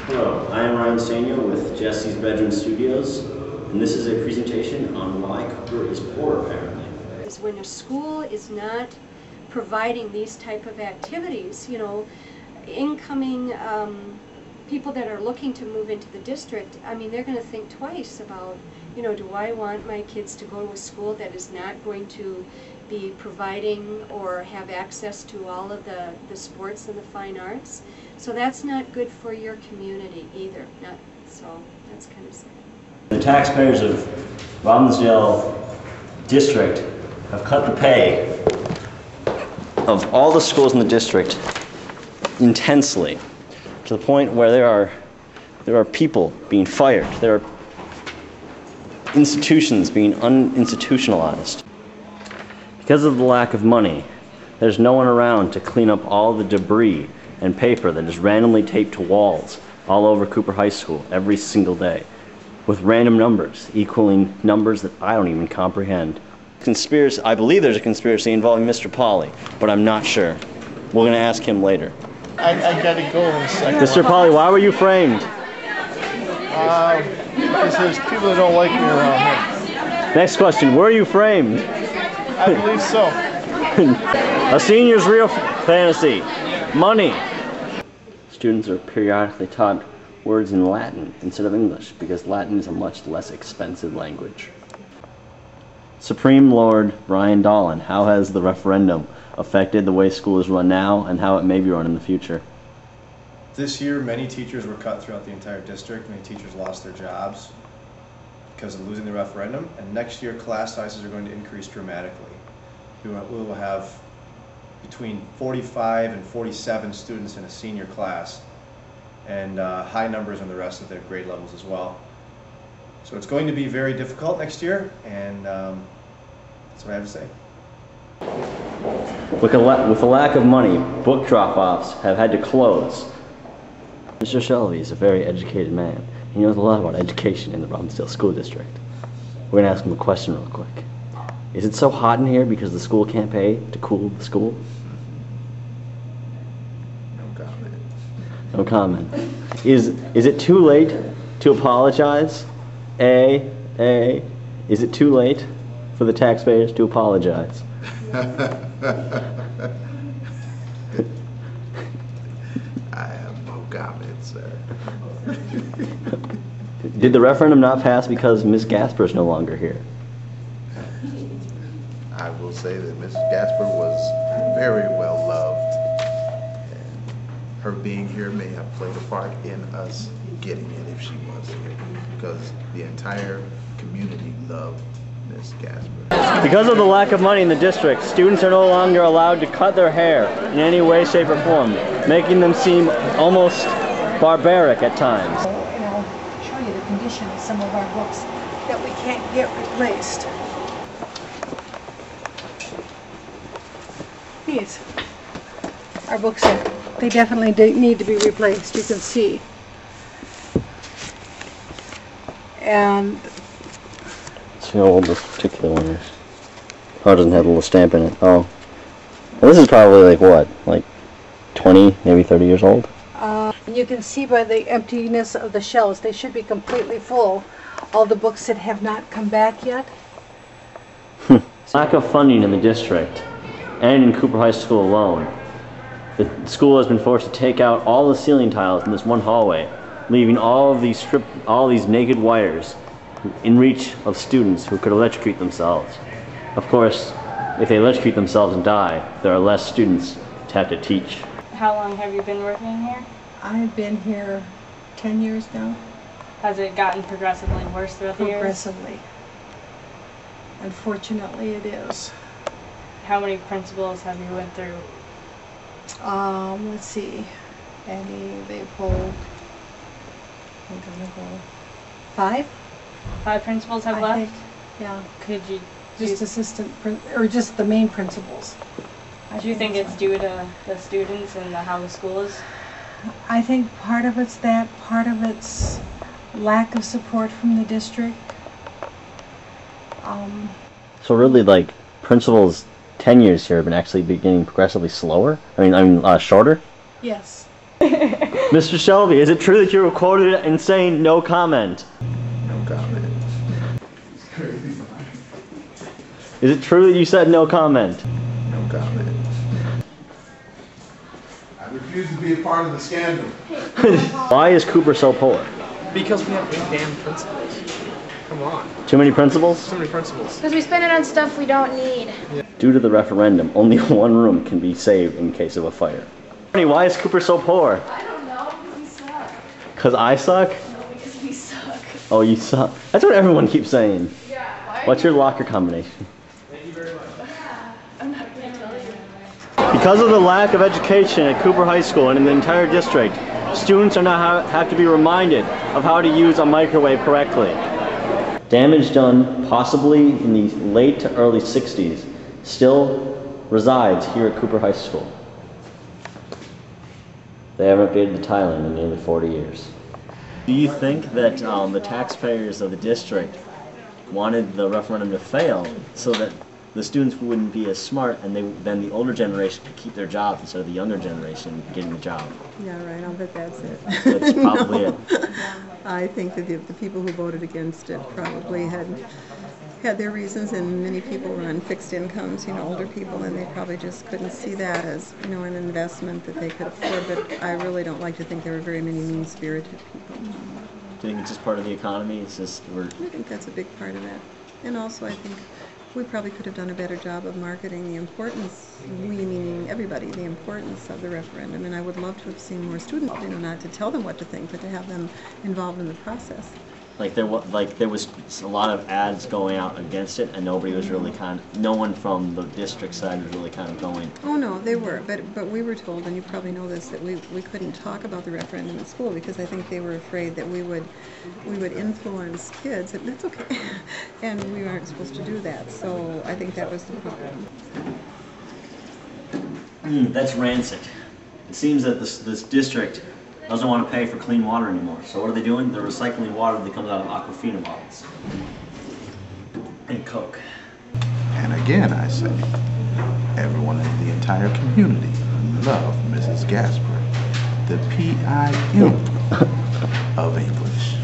Hello, I am Robbinsdale with Jesse's Bedroom Studios, and this is a presentation on why Cooper is poor, apparently. When a school is not providing these type of activities, you know, incoming people that are looking to move into the district, I mean, they're going to think twice about, you know, do I want my kids to go to a school that is not going to be providing or have access to all of the sports and the fine arts? So that's not good for your community either. So that's kind of sad. The taxpayers of Robbinsdale District have cut the pay of all the schools in the district intensely, to the point where there are people being fired. There are institutions being uninstitutionalized. Because of the lack of money, there's no one around to clean up all the debris and paper that is randomly taped to walls all over Cooper High School every single day, with random numbers equaling numbers that I don't even comprehend. I believe there's a conspiracy involving Mr. Pauly, but I'm not sure. We're going to ask him later. I gotta go in a second. Mr. Pauly, why were you framed? Because there's people that don't like me around here. Next question, were you framed? I believe so. A senior's real fantasy. Money. Students are periodically taught words in Latin instead of English because Latin is a much less expensive language. Supreme Lord Brian Dolan, how has the referendum affected the way school is run now and how it may be run in the future? This year, many teachers were cut throughout the entire district. Many teachers lost their jobs because of losing the referendum. And next year, class sizes are going to increase dramatically. We will have between 45 and 47 students in a senior class, and high numbers on the rest of their grade levels as well. So it's going to be very difficult next year, and that's what I have to say. With a lack of money, book drop-offs have had to close. Mr. Shelby is a very educated man. He knows a lot about education in the Robbinsdale School District. We're going to ask him a question real quick. Is it so hot in here because the school can't pay to cool the school? No comment. No comment. Is it too late to apologize? Is it too late for the taxpayers to apologize? I have no comment, sir. Did the referendum not pass because Ms. Gasper is no longer here? I will say that Mrs. Gasper was very well loved, and her being here may have played a part in us getting it if she was here, because the entire community loved Ms. Gasper. Because of the lack of money in the district, students are no longer allowed to cut their hair in any way, shape, or form, making them seem almost barbaric at times. And I'll show you the condition of some of our books that we can't get replaced. These are books that they definitely need to be replaced, you can see. And See how old this particular one is. Oh, it doesn't have a little stamp in it. Oh. Well, this is probably like what? Like 20, maybe 30 years old? you can see by the emptiness of the shelves, they should be completely full. All the books that have not come back yet. Lack of funding in the district and in Cooper High School alone. The school has been forced to take out all the ceiling tiles in this one hallway, leaving all of these naked wires in reach of students who could electrocute themselves. Of course, if they electrocute themselves and die, there are less students to have to teach. How long have you been working here? I've been here 10 years now. Has it gotten progressively worse throughout the years? Progressively. Unfortunately, it is. How many principals have you went through? Let's see. Annie, Leopold, five? 5 principals have left? Think, yeah. Could you just or just the main principals. Do you think it's due to the students and how the school is? I think part of it's that, part of it's lack of support from the district. So really, like, principals' tenures here have been actually getting progressively slower? I mean, shorter? Yes. Mr. Shelby, is it true that you were quoted in saying no comment? No comment. Is it true that you said no comment? No comment. I refuse to be a part of the scandal. Why is Cooper so poor? Because we have 8 damn principals. Come on. Too many principals? So many principals. Because we spend it on stuff we don't need. Due to the referendum, only one room can be saved in case of a fire. Why is Cooper so poor? I don't know, because we suck. Because I suck? No, because we suck. Oh, you suck. That's what everyone keeps saying. Yeah. What's your locker combination? Thank you very much. I'm not going to tell you. Because of the lack of education at Cooper High School and in the entire district, students are now have to be reminded of how to use a microwave correctly. Damage done possibly in the late to early 60s still resides here at Cooper High School. They haven't updated the tiling in nearly 40 years. Do you think that the taxpayers of the district wanted the referendum to fail so that the students wouldn't be as smart and then the older generation could keep their jobs instead of the younger generation getting a job? Yeah, right, I'll bet that's it. That's probably it. I think that the people who voted against it probably had their reasons, and many people were on fixed incomes, older people, and they probably just couldn't see that as, an investment that they could afford. But I really don't like to think there were very many mean-spirited people. Do you think it's just part of the economy? It's just I think that's a big part of it. And also I think we probably could have done a better job of marketing the importance, we meaning everybody, the importance of the referendum. And I would love to have seen more students, not to tell them what to think, but to have them involved in the process. there was a lot of ads going out against it, and nobody was really no one from the district side was really going. Oh no, they were, but we were told, and you probably know this, that we couldn't talk about the referendum at school because I think they were afraid that we would influence kids, and that's okay, and we aren't supposed to do that. So I think that was the problem. That's rancid. It seems that this district doesn't want to pay for clean water anymore. So what are they doing? They're recycling water that comes out of Aquafina bottles. And Coke. And again, I say, everyone in the entire community loved Mrs. Gasper, the P.I.M. of English.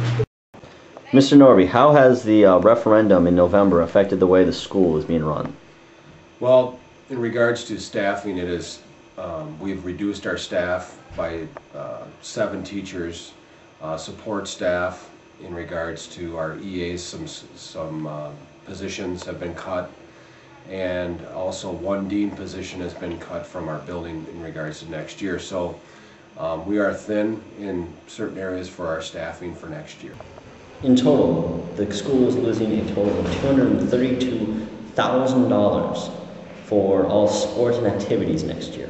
Mr. Norby, how has the referendum in November affected the way the school is being run? Well, in regards to staffing, it is we've reduced our staff by 7 teachers, support staff. In regards to our EAs, some positions have been cut, and also 1 dean position has been cut from our building in regards to next year. So we are thin in certain areas for our staffing for next year. In total, the school is losing a total of $232,000 for all sports and activities next year.